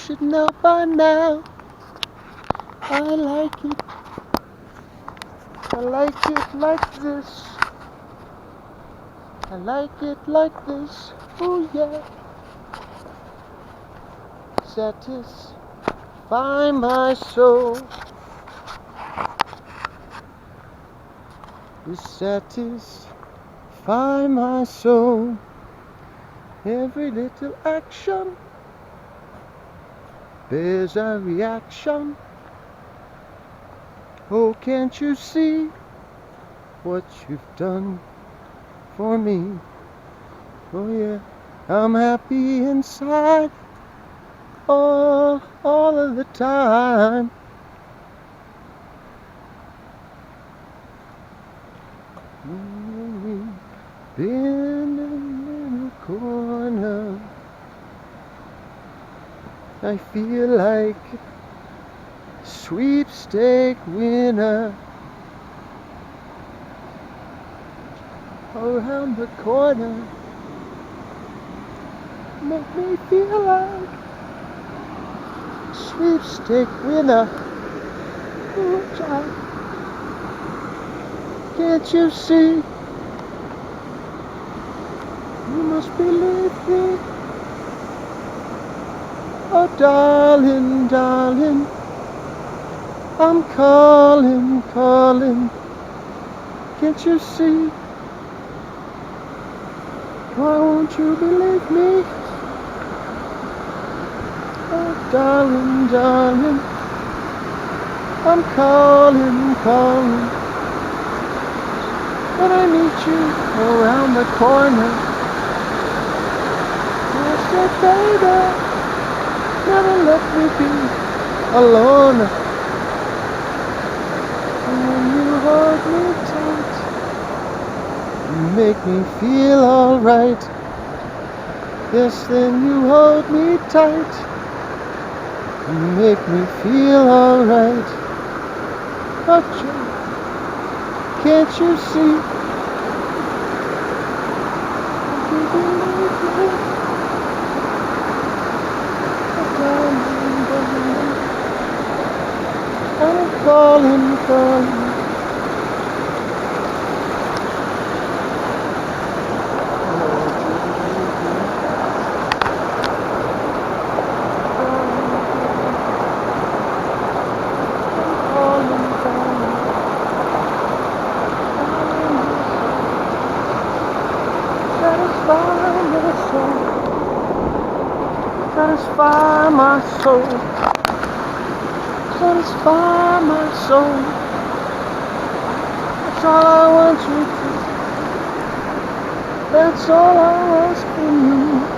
should know by now. I like it. I like it like this. I like it like this. Oh yeah. Satisfy my soul. You satisfy my soul. Every little action bears a reaction. Oh, can't you see what you've done for me? Oh yeah, I'm happy inside all of the time. Been in the corner, I feel like a sweepstake winner. Around the corner, make me feel like a sweepstake winner. Ooh, child, can't you see? You must believe me. Oh darling, darling, I'm calling, calling. Can't you see? Why won't you believe me? Oh darling, darling, I'm calling, calling. When I meet you around the corner, I said, baby, never let me be alone. And when you hold me tight, you make me feel alright. Yes, then you hold me tight, you make me feel alright. But can't you see? You believe me? I'm calling, calling. Satisfy my soul. Satisfy my soul. That's all I want you to. That's all I ask from you.